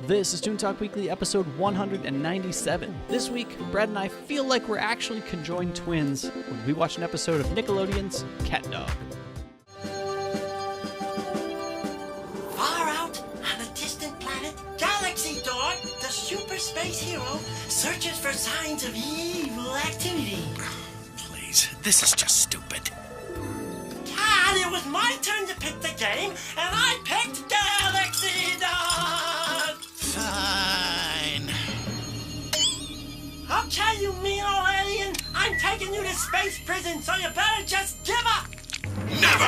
This is Toon Talk Weekly, episode 197. This week, Brad and I feel like we're actually conjoined twins when we watch an episode of Nickelodeon's CatDog. Far out on a distant planet, Galaxy Dog, the super space hero, searches for signs of evil activity. Please, this is just stupid. Dad, it was my turn to pick the game, and I picked Galaxy Dog! Fine. Okay, you mean old alien, I'm taking you to space prison, so you better just give up! Never!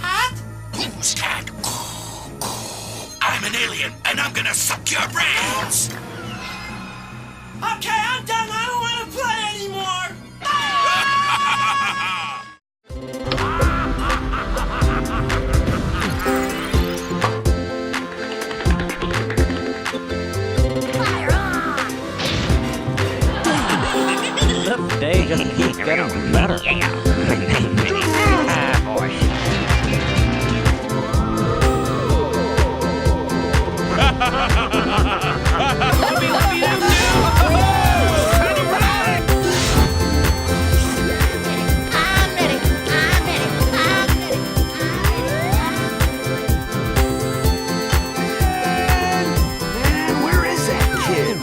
Hat? Who's cat? I'm an alien, and I'm gonna suck your brains! Okay, I'm done, I don't want to play anymore! The day just keeps getting better. Where is that kid?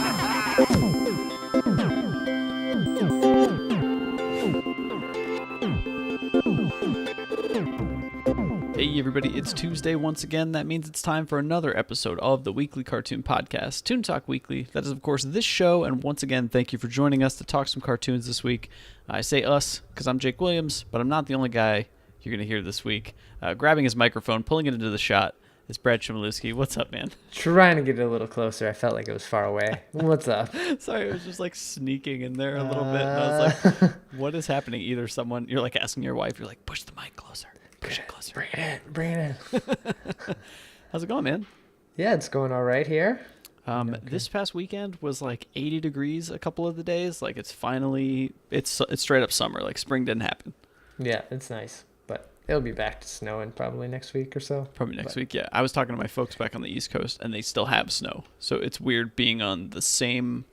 Hey everybody, it's Tuesday once again. That means it's time for another episode of the weekly cartoon podcast, Toon Talk Weekly. That is, of course, this show, and once again, thank you for joining us to talk some cartoons this week. I say us because I'm Jake Williams, but I'm not the only guy you're going to hear this week. Grabbing his microphone, pulling it into the shot, is Brad Chmielewski. What's up, man? Trying to get it a little closer. I felt like it was far away. What's up? Sorry, it was just like sneaking in there a little bit, and I was like, what is happening? Either someone, you're like asking your wife, you're like, push the mic closer. Push it closer. Bring it in. Bring it in. How's it going, man? Yeah, it's going all right here. This past weekend was like 80 degrees a couple of the days. Like it's straight up summer. Like spring didn't happen. Yeah, it's nice. But it'll be back to snowing probably next week or so. Probably next week, yeah. I was talking to my folks back on the East Coast, and they still have snow. So it's weird being on the same...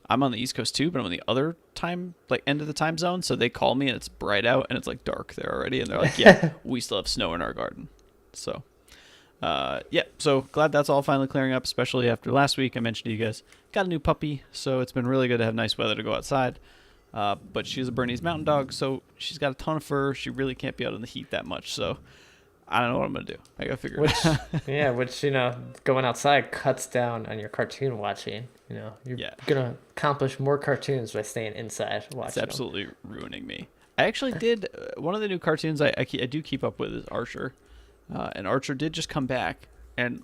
I'm on the East Coast too, but I'm on the other time, like end of the time zone. So they call me and it's bright out and it's like dark there already. And they're like, yeah, we still have snow in our garden. So, yeah. So glad that's all finally clearing up, especially after last week. I mentioned to you guys, got a new puppy. So it's been really good to have nice weather to go outside. But she's a Bernese Mountain Dog. So she's got a ton of fur. She really can't be out in the heat that much. So I don't know what I'm going to do. I got to figure it out. Yeah, which, going outside cuts down on your cartoon watching. You're going to accomplish more cartoons by staying inside watching. It's absolutely ruining me. I actually did, one of the new cartoons I do keep up with is Archer. And Archer did just come back. And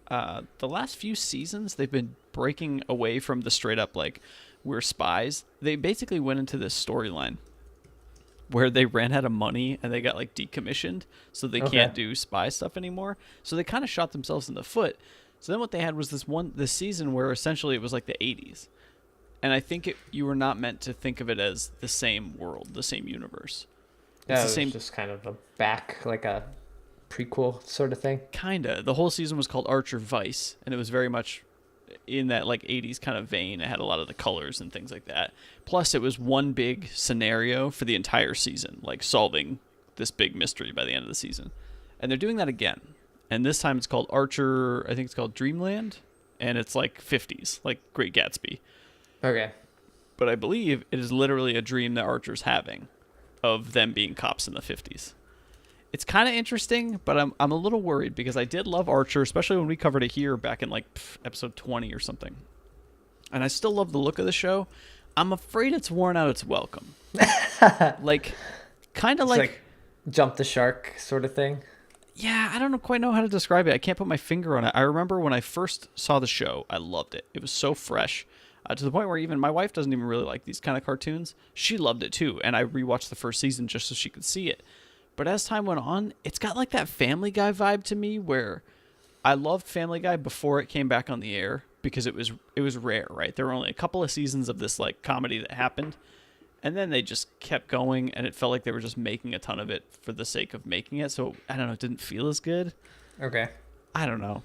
the last few seasons, they've been breaking away from the straight up, like, we're spies. They basically went into this storyline where they ran out of money and they got like decommissioned, so they can't do spy stuff anymore. So they kind of shot themselves in the foot. So then what they had was this season where essentially it was like the 80s. And I think you were not meant to think of it as the same world, the same universe. It's the same, just kind of like a prequel sort of thing. Kinda. The whole season was called Archer Vice, and it was very much in that like 80s kind of vein. It had a lot of the colors and things like that. Plus it was one big scenario for the entire season, like solving this big mystery by the end of the season. And they're doing that again. And this time it's called Archer, I think it's called Dreamland, and it's like 50s, like Great Gatsby. Okay. But I believe it is literally a dream that Archer's having of them being cops in the 50s. It's kind of interesting, but I'm a little worried because I did love Archer, especially when we covered it here back in like episode 20 or something. And I still love the look of the show. I'm afraid it's worn out its welcome. Like, kind of like jump the shark sort of thing. Yeah, I don't quite know how to describe it. I can't put my finger on it. I remember when I first saw the show, I loved it. It was so fresh. To the point where even my wife doesn't even really like these kind of cartoons. She loved it too, and I rewatched the first season just so she could see it. But as time went on, it's got like that Family Guy vibe to me where I loved Family Guy before it came back on the air because it was rare, right? There were only a couple of seasons of this like comedy that happened. And then they just kept going, and it felt like they were just making a ton of it for the sake of making it. So, I don't know, it didn't feel as good. Okay. I don't know.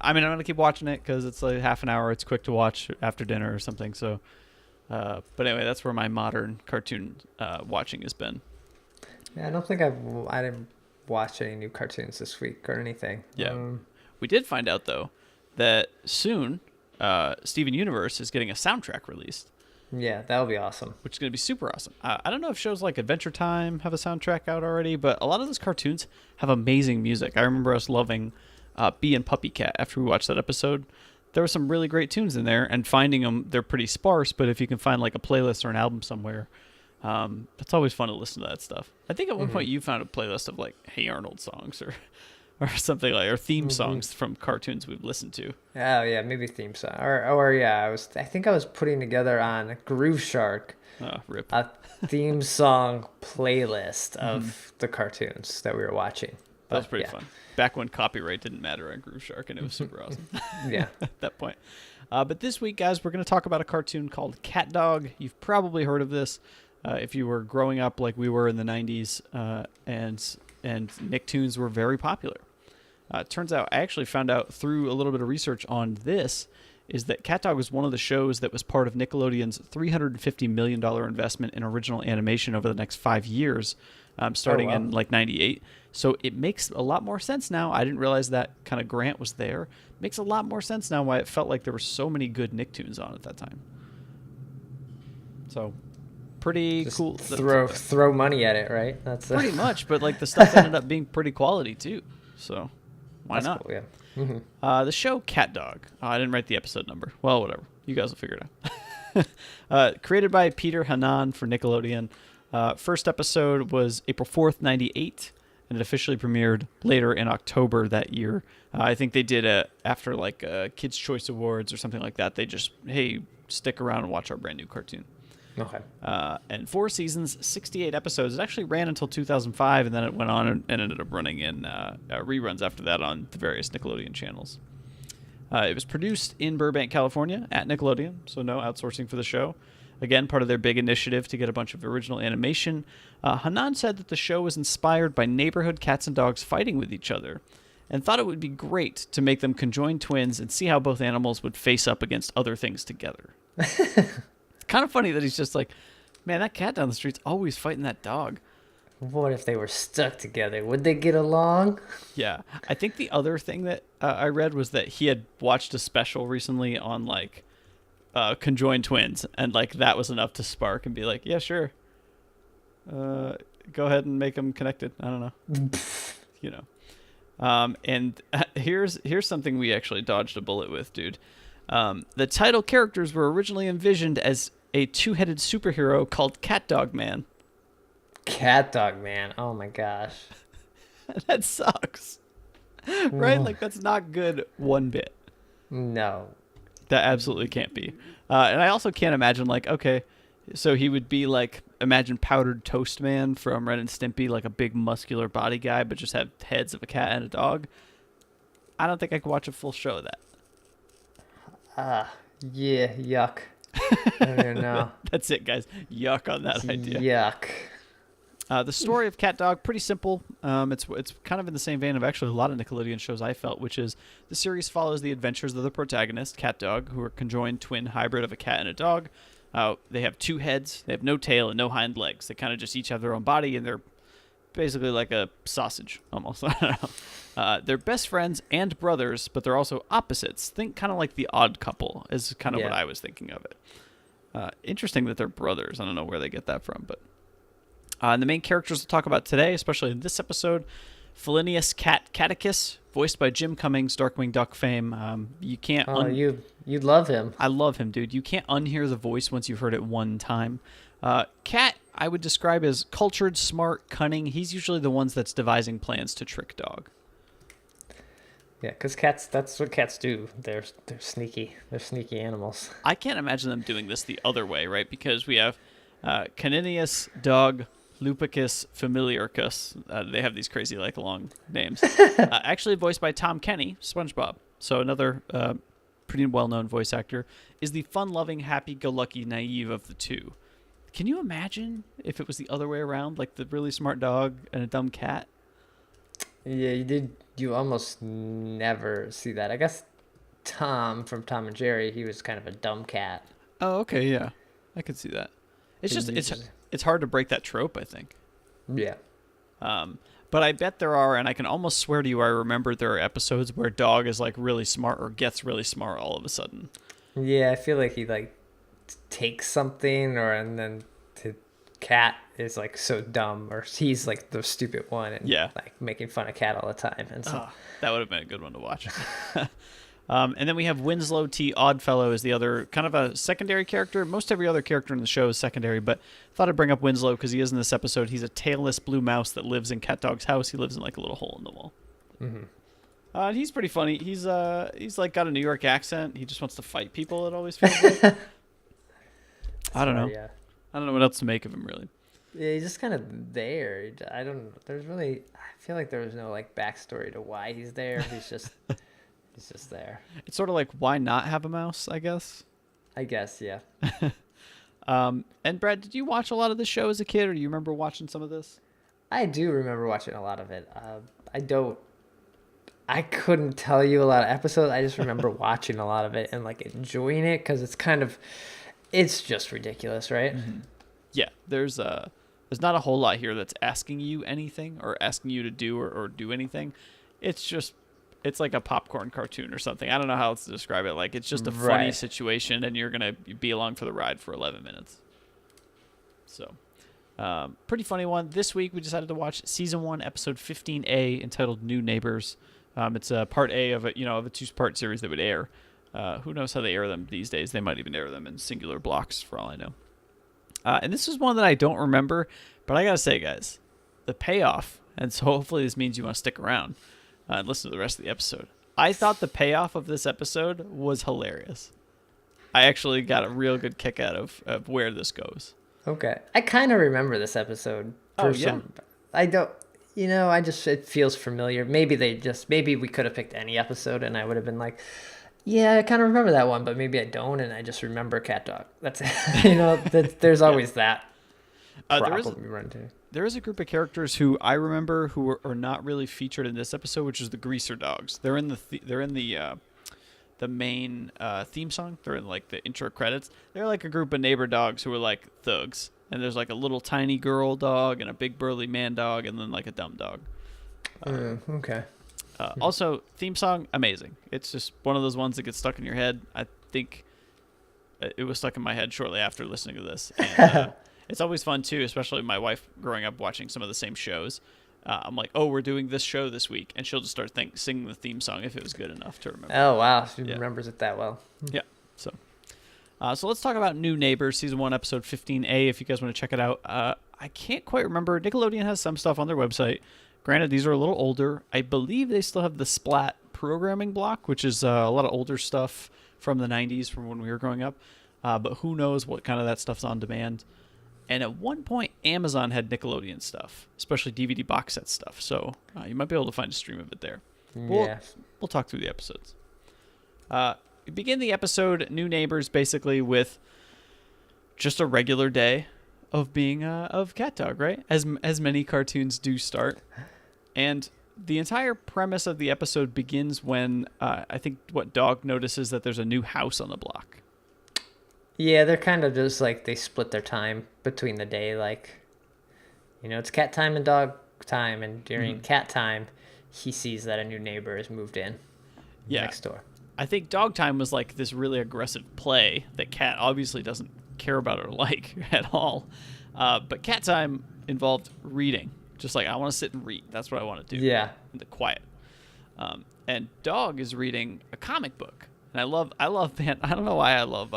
I mean, I'm gonna keep watching it because it's like half an hour. It's quick to watch after dinner or something. So, but anyway, that's where my modern cartoon watching has been. Yeah, I don't think I didn't watch any new cartoons this week or anything. Yeah, we did find out though that soon Steven Universe is getting a soundtrack released. Yeah, that'll be awesome. Which is going to be super awesome. I don't know if shows like Adventure Time have a soundtrack out already, but a lot of those cartoons have amazing music. I remember us loving Bee and Puppy Cat after we watched that episode. There were some really great tunes in there, and finding them, they're pretty sparse, but if you can find like a playlist or an album somewhere, it's always fun to listen to that stuff. I think at one point you found a playlist of like Hey Arnold songs or something like, or theme songs from cartoons we've listened to. Oh yeah, maybe theme song, or yeah, I think I was putting together on Groove Shark Rip. a theme song playlist of the cartoons that we were watching. That was pretty fun. Back when copyright didn't matter on Groove Shark, and it was super awesome. Yeah, at that point. But this week, guys, we're going to talk about a cartoon called CatDog. You've probably heard of this if you were growing up like we were in the 90s, and Nicktoons were very popular. It turns out, I actually found out through a little bit of research on this, is that CatDog was one of the shows that was part of Nickelodeon's $350 million investment in original animation over the next 5 years, starting in like 98. So it makes a lot more sense now. I didn't realize that kind of grant was there. Makes a lot more sense now why it felt like there were so many good Nicktoons on at that time. So pretty just cool. Throw money at it, right? That's pretty much, but like the stuff ended up being pretty quality too. So why not? Cool, yeah. The show CatDog. I didn't write the episode number. Well, whatever. You guys will figure it out. Created by Peter Hannan for Nickelodeon. First episode was April 4th, 98, and it officially premiered later in October that year. I think they did after like Kids' Choice Awards or something like that. They just, hey, stick around and watch our brand new cartoon. Okay. And 4 seasons, 68 episodes. It actually ran until 2005, and then it went on and ended up running in reruns after that on the various Nickelodeon channels. It was produced in Burbank, California at Nickelodeon, so no outsourcing for the show. Again, part of their big initiative to get a bunch of original animation. Hannan said that the show was inspired by neighborhood cats and dogs fighting with each other, and thought it would be great to make them conjoined twins and see how both animals would face up against other things together. It's kind of funny that he's just like, man, that cat down the street's always fighting that dog. What if they were stuck together? Would they get along? Yeah. I think the other thing that I read was that he had watched a special recently on like conjoined twins, and like that was enough to spark and be like, yeah, sure. Go ahead and make them connected. I don't know. You know. And here's something we actually dodged a bullet with, dude. The title characters were originally envisioned as a 2-headed superhero called CatDog Man. CatDog Man. Oh my gosh. That sucks. Right? Like, that's not good one bit. No. That absolutely can't be. And I also can't imagine, like, okay, so he would be like, imagine Powdered Toast Man from Ren and Stimpy, like a big muscular body guy, but just have heads of a cat and a dog. I don't think I could watch a full show of that. Yeah, yuck. I don't know. That's it, guys. Yuck on that idea. Yuck. The story of CatDog, pretty simple. It's kind of in the same vein of actually a lot of Nickelodeon shows I felt, which is the series follows the adventures of the protagonist, CatDog, who are conjoined twin hybrid of a cat and a dog. They have 2 heads, they have no tail and no hind legs. They kind of just each have their own body, and they're basically like a sausage, almost. I don't know. They're best friends and brothers, but they're also opposites. Think kind of like the Odd Couple is kind of what I was thinking of it. Interesting that they're brothers. I don't know where they get that from, but... and the main characters we'll talk about today, especially in this episode, Felinius Catechus, voiced by Jim Cummings, Darkwing Duck fame. You can't... you'd love him. I love him, dude. You can't unhear the voice once you've heard it one time. Cat, I would describe as cultured, smart, cunning. He's usually the ones that's devising plans to trick Dog. Yeah, because cats, that's what cats do. They're sneaky. They're sneaky animals. I can't imagine them doing this the other way, right? Because we have Caninius, Dog, Lupicus, Familiarcus. They have these crazy, like, long names. Actually voiced by Tom Kenny, SpongeBob. So another pretty well-known voice actor. Is the fun-loving, happy-go-lucky, naive of the two. Can you imagine if it was the other way around? Like the really smart dog and a dumb cat? Yeah, you almost never see that. I guess Tom from Tom and Jerry, he was kind of a dumb cat. Oh, okay, yeah, I could see that. It's just it's hard to break that trope, I think. Yeah. But I bet there are, and I can almost swear to you, I remember there are episodes where Dog is like really smart or gets really smart all of a sudden. Yeah, I feel like he like takes something, and then the cat is like so dumb, or he's like the stupid one, and like making fun of Cat all the time, and so that would have been a good one to watch. And then we have Winslow T. Oddfellow is the other kind of a secondary character. Most every other character in the show is secondary, but I thought I'd bring up Winslow because he is in this episode. He's a tailless blue mouse that lives in CatDog's house. He lives in like a little hole in the wall. Mm-hmm. He's pretty funny. He's like got a New York accent. He just wants to fight people. It always feels like. I don't know. Yeah. I don't know what else to make of him really. Yeah, he's just kind of there. I feel like there was no like backstory to why he's there. He's just there. It's sort of like, why not have a mouse, I guess? I guess, yeah. And Brad, did you watch a lot of this show as a kid, or do you remember watching some of this? I do remember watching a lot of it. I couldn't tell you a lot of episodes. I just remember watching a lot of it and like enjoying it because it's just ridiculous, right? Mm-hmm. Yeah, there's not a whole lot here that's asking you anything or asking you to do or do anything. It's like a popcorn cartoon or something. I don't know how else to describe it. Like, it's just a funny situation, and you're going to be along for the ride for 11 minutes. So, pretty funny one. This week, we decided to watch Season 1, Episode 15A, entitled New Neighbors. It's a Part A of a two-part series that would air. Who knows how they air them these days? They might even air them in singular blocks, for all I know. And this is one that I don't remember, but I got to say, guys, the payoff, and so hopefully this means you want to stick around, and listen to the rest of the episode. I thought the payoff of this episode was hilarious. I actually got a real good kick out of where this goes. Okay. I kind of remember this episode. I don't, it feels familiar. Maybe we could have picked any episode and I would have been like, yeah, I kind of remember that one, but maybe I don't, and I just remember CatDog. That's it. There's always that problem we run into. There is a group of characters who I remember who are not really featured in this episode, which is the Greaser Dogs. They're in the main theme song. They're in like the intro credits. They're like a group of neighbor dogs who are like thugs. And there's like a little tiny girl dog and a big burly man dog, and then like a dumb dog. Okay. Also, theme song, amazing. It's just one of those ones that gets stuck in your head. I think it was stuck in my head shortly after listening to this. And, it's always fun, too, especially my wife growing up watching some of the same shows. I'm like, oh, we're doing this show this week. And she'll just start singing the theme song if it was good enough to remember. Oh, wow. She remembers it that well. Yeah. So let's talk about New Neighbors, Season 1, Episode 15A, if you guys want to check it out. I can't quite remember. Nickelodeon has some stuff on their website. Granted, these are a little older. I believe they still have the Splat programming block, which is a lot of older stuff from the 90s, from when we were growing up. But who knows what kind of that stuff's on demand. And at one point, Amazon had Nickelodeon stuff, especially DVD box set stuff. So you might be able to find a stream of it there. We'll talk through the episodes. We begin the episode, New Neighbors, basically with just a regular day of being of CatDog, right? As many cartoons do start. And the entire premise of the episode begins when I think Dog notices that there's a new house on the block. Yeah, they're kind of just like they split their time between the day. Like, it's cat time and dog time. And during cat time, he sees that a new neighbor has moved in next door. I think dog time was like this really aggressive play that Cat obviously doesn't care about or like at all. But cat time involved reading. Just like, I want to sit and read. That's what I want to do. Yeah. In the quiet. And Dog is reading a comic book. And I love that. I don't know why I love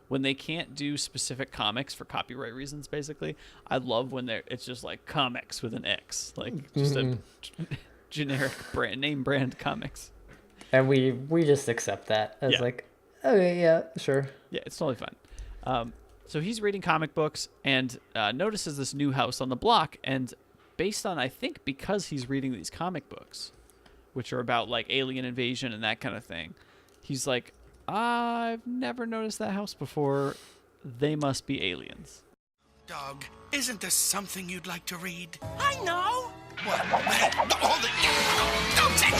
when they can't do specific comics for copyright reasons, basically. I love when it's just like comics with an X. Like just a generic name brand comics. And we just accept that as like, okay, yeah, sure. Yeah, it's totally fine. So he's reading comic books and notices this new house on the block. And based on, I think, because he's reading these comic books, which are about like alien invasion and that kind of thing, he's like, I've never noticed that house before. They must be aliens. Dog, isn't this something you'd like to read? I know. What? Hey, hold it! Don't take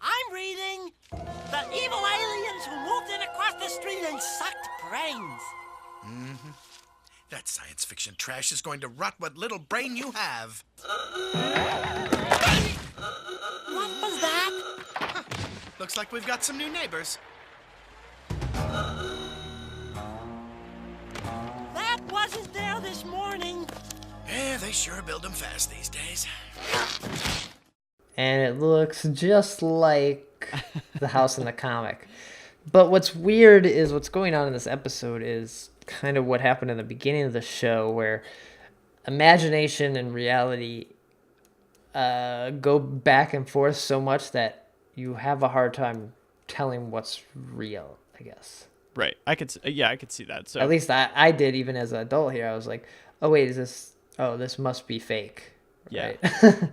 I'm reading The Evil Aliens Who Moved In Across the Street and Sucked Brains. That science fiction trash is going to rot what little brain you have. What was that? Looks like we've got some new neighbors. That wasn't there this morning. Yeah, they sure build them fast these days. And it looks just like the house in the comic. But what's weird is what's going on in this episode is kind of what happened in the beginning of the show, where imagination and reality go back and forth so much that you have a hard time telling what's real, I guess. Right. I could see that. So At least I did, even as an adult here. I was like, oh, wait, this must be fake. yeah. Right?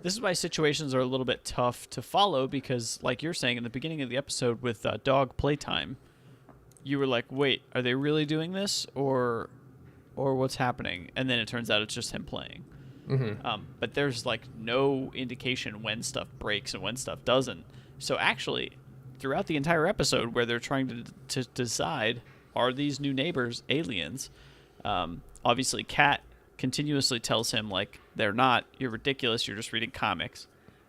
This is why situations are a little bit tough to follow because, like you're saying in the beginning of the episode with dog playtime, you were like, wait, are they really doing this or what's happening? And then it turns out it's just him playing. Mm-hmm. But there's like no indication when stuff breaks and when stuff doesn't. So actually, throughout the entire episode where they're trying to decide, are these new neighbors aliens? Obviously, Cat continuously tells him, like, they're not. You're ridiculous. You're just reading comics.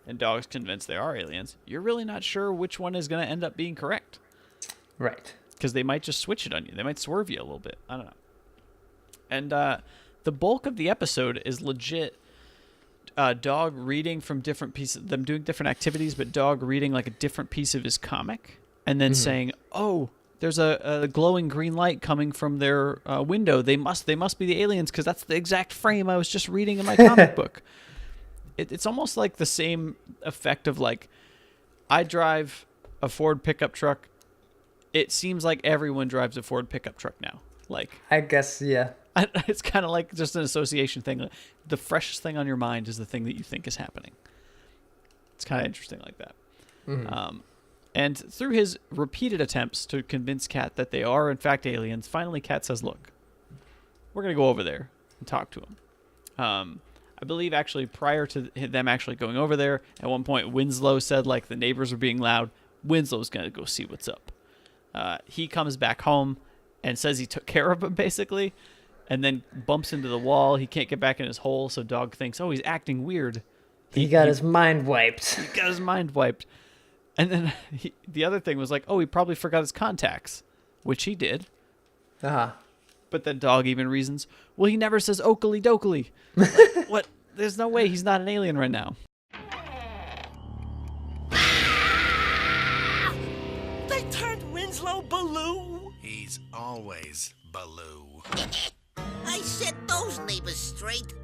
And Dog's convinced they are aliens. You're really not sure which one is going to end up being correct. Right. Because they might just switch it on you. They might swerve you a little bit. I don't know. And the bulk of the episode is legit Dog reading from different pieces, them doing different activities, but Dog reading like a different piece of his comic and then saying, oh, there's a glowing green light coming from their window. They must be the aliens because that's the exact frame I was just reading in my comic book. It's almost like the same effect of like, I drive a Ford pickup truck. It seems like everyone drives a Ford pickup truck now. Like, I guess, yeah. it's kind of like just an association thing. The freshest thing on your mind is the thing that you think is happening. It's kind of interesting like that. Mm-hmm. And through his repeated attempts to convince Cat that they are in fact aliens, finally Cat says, look, we're going to go over there and talk to him. I believe actually prior to them actually going over there, at one point Winslow said like the neighbors were being loud. Winslow's going to go see what's up. He comes back home and says he took care of him basically, and then bumps into the wall. He can't get back in his hole, so Dog thinks, oh, he's acting weird. He got his mind wiped. He got his mind wiped. And then the other thing was like, oh, he probably forgot his contacts, which he did. Uh-huh. But then Dog even reasons, well, he never says Oakley Dokley. Like, what? There's no way he's not an alien right now. They turned Winslow Baloo. He's always Baloo. I set those neighbors straight.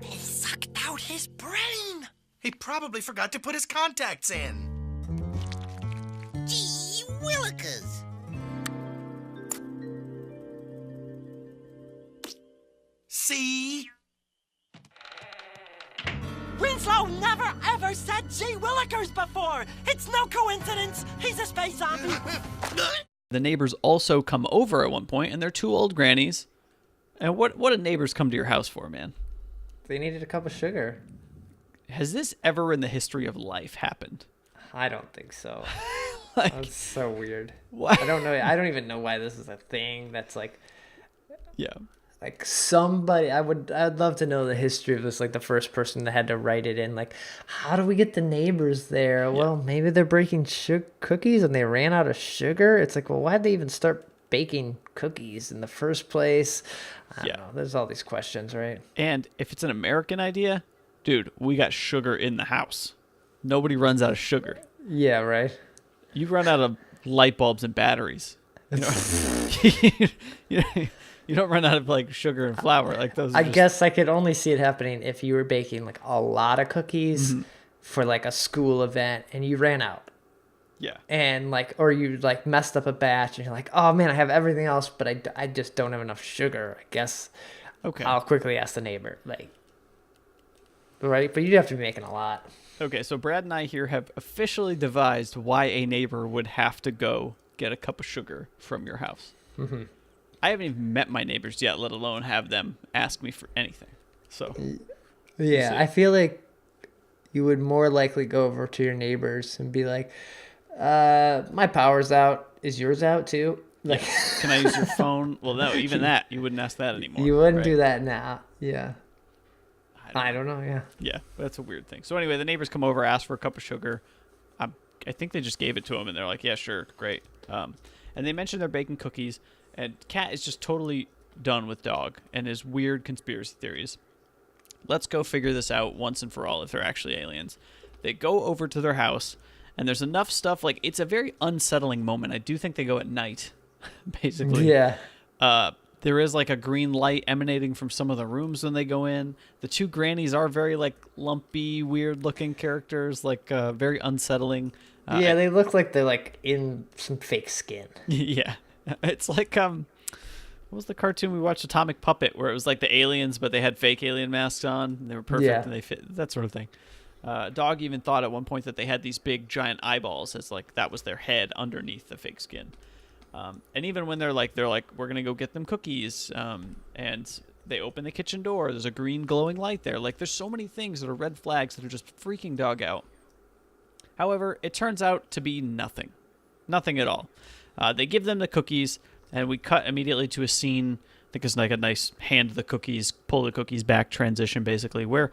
They sucked out his brain. He probably forgot to put his contacts in. Gee willikers. See? Winslow never ever said gee willikers before. It's no coincidence. He's a space zombie. The neighbors also come over at one point, and they're two old grannies. And what do neighbors come to your house for, man? They needed a cup of sugar. Has this ever in the history of life happened? I don't think so. Like, That's so weird. Why? I don't know. I don't even know why this is a thing. That's like Yeah. somebody. I'd love to know the history of this. Like the first person that had to write it in. Like, how do we get the neighbors there? Well, maybe they're breaking cookies and they ran out of sugar. It's like, well, why'd they even start baking cookies in the first place? I don't know. There's all these questions, right? And if it's an American idea, dude, we got sugar in the house. Nobody runs out of sugar. Yeah, right. You run out of light bulbs and batteries. You know, you don't run out of like sugar and flour like those. I guess I could only see it happening if you were baking like a lot of cookies for like a school event and you ran out. Yeah. And like, or you like messed up a batch and you're like, oh man, I have everything else, but I just don't have enough sugar. I guess Okay. I'll quickly ask the neighbor. Like, right? But you'd have to be making a lot. Okay, so Brad and I here have officially devised why a neighbor would have to go get a cup of sugar from your house. Mm-hmm. I haven't even met my neighbors yet, let alone have them ask me for anything. So, Yeah, I feel like you would more likely go over to your neighbors and be like, my power's out. Is yours out too? Like, can I use your phone? Well, no, even that, you wouldn't ask that anymore. you wouldn't right? do that now. Yeah. I don't know. Yeah. Yeah, that's a weird thing. So anyway, the neighbors come over, ask for a cup of sugar. I think they just gave it to them, and they're like, yeah, sure, great. And they mentioned they're baking cookies, and Cat is just totally done with Dog and his weird conspiracy theories. Let's go figure this out once and for all if they're actually aliens. They go over to their house, and there's enough stuff. Like, it's a very unsettling moment. I do think they go at night, basically. Yeah. There is like a green light emanating from some of the rooms when they go in. The two grannies are very like lumpy, weird looking characters, like very unsettling. Yeah, they look like they're like in some fake skin. Yeah. It's like what was the cartoon we watched, Atomic Puppet, where it was like the aliens but they had fake alien masks on. They were perfect and they fit, that sort of thing. Dog even thought at one point that they had these big giant eyeballs, as like that was their head underneath the fake skin. And even when they're like, we're going to go get them cookies. And they open the kitchen door. There's a green glowing light there. Like, there's so many things that are red flags that are just freaking Dog out. However, it turns out to be nothing. Nothing at all. They give them the cookies, and we cut immediately to a scene. I think it's like a nice hand the cookies, pull the cookies back transition, basically, where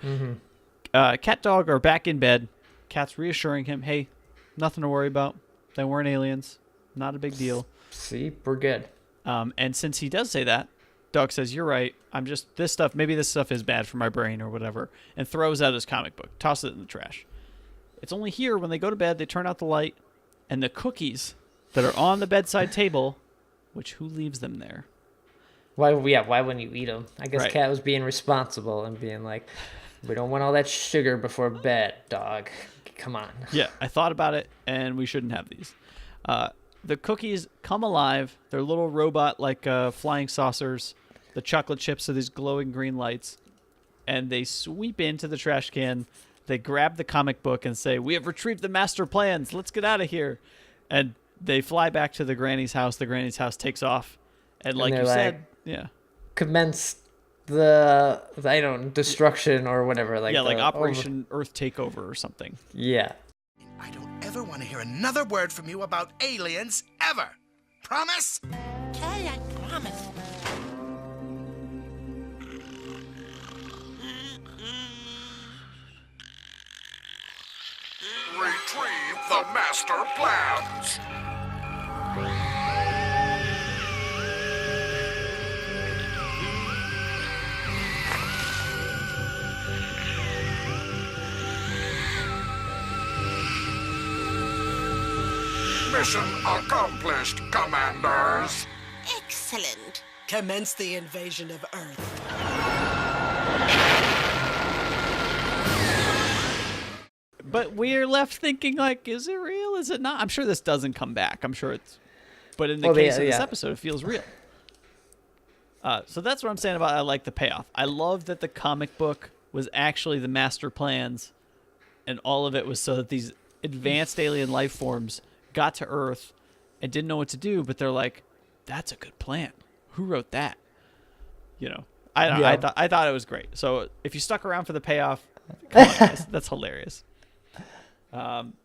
CatDog are back in bed. Cat's reassuring him, hey, nothing to worry about. They weren't aliens. Not a big deal. See, we're good. And since he does say that, Dog says, you're right. Maybe this stuff is bad for my brain or whatever, and throws out his comic book, tosses it in the trash. It's only here when they go to bed, they turn out the light, and the cookies that are on the bedside table, which who leaves them there? Why wouldn't you eat them? I guess Right. Cat was being responsible and being like, we don't want all that sugar before bed, Dog. Come on. Yeah, I thought about it, and we shouldn't have these. The cookies come alive. They're little robot-like flying saucers. The chocolate chips are these glowing green lights. And they sweep into the trash can. They grab the comic book and say, we have retrieved the master plans. Let's get out of here. And they fly back to the granny's house. The granny's house takes off. And like you said, yeah. Commence the, destruction or whatever. Like Operation Earth Takeover or something. Yeah. I don't ever want to hear another word from you about aliens, ever. Promise? Okay, I promise. Retrieve the master plans. Mission accomplished, Commanders. Excellent. Commence the invasion of Earth. But we're left thinking, like, is it real? Is it not? I'm sure this doesn't come back. I'm sure it's... But in the case of this episode, it feels real. So that's what I'm saying about I like the payoff. I love that the comic book was actually the master plans, and all of it was so that these advanced alien life forms got to Earth and didn't know what to do, but they're like, that's a good plan. Who wrote that? You know, I thought it was great. So if you stuck around for the payoff, come on, guys, that's hilarious.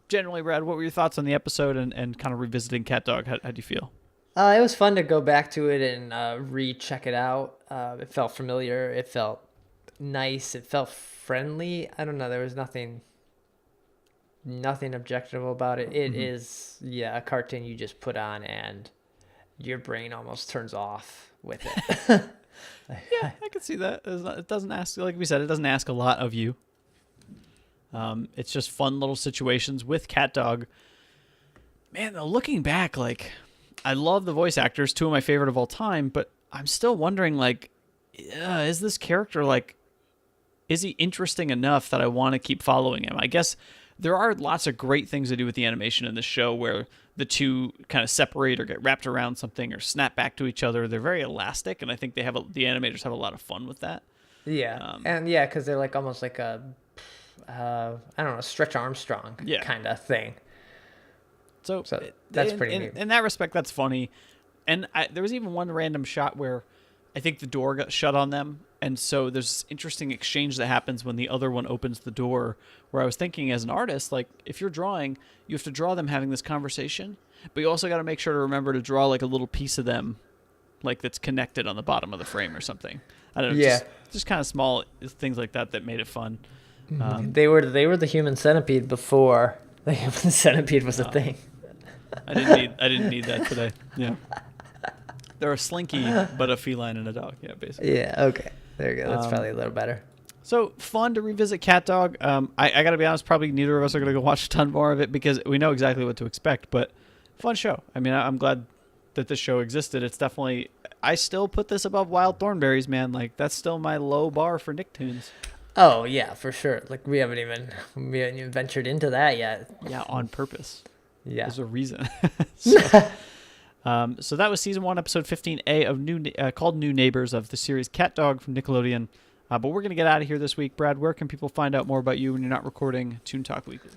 Generally, Brad, what were your thoughts on the episode and kind of revisiting CatDog? How do you feel? It was fun to go back to it and recheck it out. It felt familiar. It felt nice. It felt friendly. I don't know. There was nothing objectionable about it. It is, a cartoon you just put on and your brain almost turns off with it. Yeah, I can see that. It doesn't ask, like we said, it doesn't ask a lot of you. It's just fun little situations with CatDog. Man, though, looking back, like, I love the voice actors, two of my favorite of all time, but I'm still wondering, like, is this character, like, is he interesting enough that I want to keep following him? I guess there are lots of great things to do with the animation in this show where the two kind of separate or get wrapped around something or snap back to each other. They're very elastic, and I think the animators have a lot of fun with that. Yeah, and because they're like almost like a I don't know, Stretch Armstrong kind of thing. So that's pretty neat. In that respect, that's funny. And there was even one random shot where I think the door got shut on them. And so there's this interesting exchange that happens when the other one opens the door, where I was thinking as an artist, like, if you're drawing, you have to draw them having this conversation, but you also got to make sure to remember to draw like a little piece of them, like that's connected on the bottom of the frame or something. I don't know. Yeah. Just kind of small things like that made it fun. They were the human centipede before the human centipede was a thing. I didn't need that today. Yeah. They're a slinky, but a feline and a dog. Yeah, basically. Yeah. Okay. There you go. That's probably a little better. So fun to revisit CatDog. I got to be honest, probably neither of us are going to go watch a ton more of it because we know exactly what to expect, but fun show. I mean, I'm glad that this show existed. It's definitely, I still put this above Wild Thornberrys, man. Like, that's still my low bar for Nicktoons. Oh, yeah, for sure. Like, we haven't even ventured into that yet. Yeah, on purpose. Yeah. There's a reason. So that was season 1, episode 15A of called New Neighbors of the series CatDog from Nickelodeon. But we're going to get out of here this week. Brad, where can people find out more about you when you're not recording Toon Talk Weekly?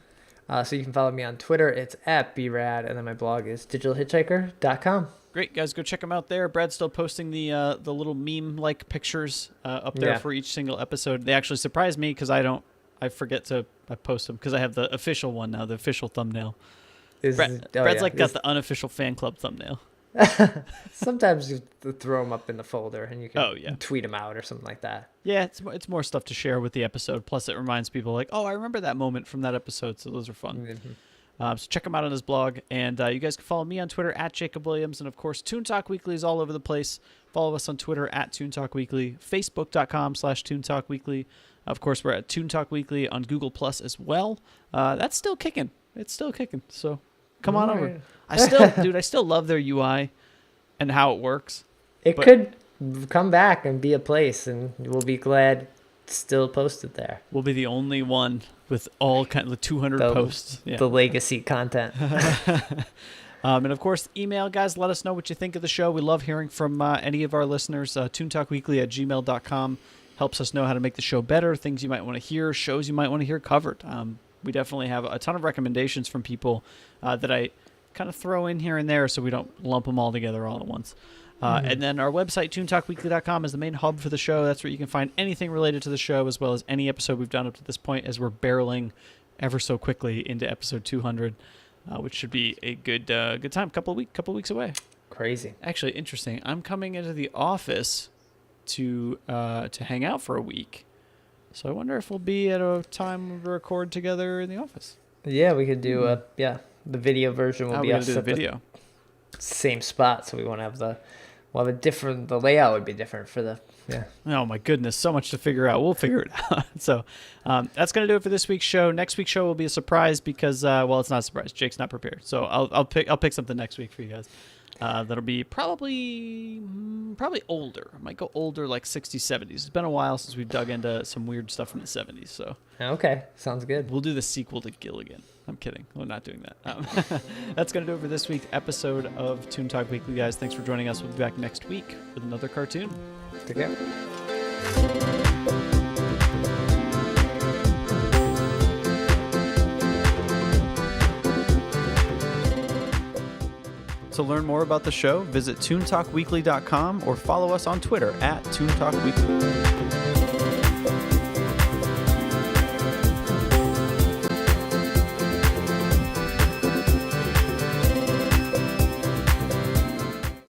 So you can follow me on Twitter. It's @brad, and then my blog is digitalhitchhiker.com. Great, guys. Go check them out there. Brad's still posting the little meme-like pictures up there for each single episode. They actually surprise me because I forget to post them because I have the official one now, the official thumbnail. Brad's got the unofficial fan club thumbnail. Sometimes you throw them up in the folder and you can tweet them out or something like that. Yeah, it's more stuff to share with the episode. Plus, it reminds people like, oh, I remember that moment from that episode. So those are fun. Mm-hmm. So check him out on his blog. And you guys can follow me on Twitter @JacobWilliams. And, of course, Toon Talk Weekly is all over the place. Follow us on Twitter @Toon Talk Weekly, Facebook.com/Toon Talk Weekly. Of course, we're at Toon Talk Weekly on Google Plus as well. That's still kicking. It's still kicking. So come on over. I still love their UI and how it works. It could come back and be a place, and we'll be glad it's still posted there. We'll be the only one with all kind of 200 posts. Yeah. The legacy content. And of course, email, guys. Let us know what you think of the show. We love hearing from any of our listeners. ToonTalkWeekly@gmail.com helps us know how to make the show better, things you might want to hear, shows you might want to hear covered. We definitely have a ton of recommendations from people that I kind of throw in here and there so we don't lump them all together all at once. And then our website, toontalkweekly.com, is the main hub for the show. That's where you can find anything related to the show as well as any episode we've done up to this point as we're barreling ever so quickly into episode 200, which should be a good time, couple weeks away. Crazy. Actually, interesting. I'm coming into the office to hang out for a week. So I wonder if we'll be at a time to record together in the office. Yeah, we could do the video version will be us at the same spot, so we won't have the layout would be different for the Oh my goodness, so much to figure out. We'll figure it out. So that's gonna do it for this week's show. Next week's show will be a surprise because it's not a surprise. Jake's not prepared, so I'll pick something next week for you guys. That'll be probably older. I might go older, like 60s, 70s. It's been a while since we've dug into some weird stuff from the 70s. So okay, sounds good. We'll do the sequel to Gilligan. I'm kidding. We're not doing that. That's going to do it for this week's episode of Toon Talk Weekly, guys. Thanks for joining us. We'll be back next week with another cartoon. Take care. To learn more about the show, visit toontalkweekly.com or follow us on Twitter @ToonTalkWeekly.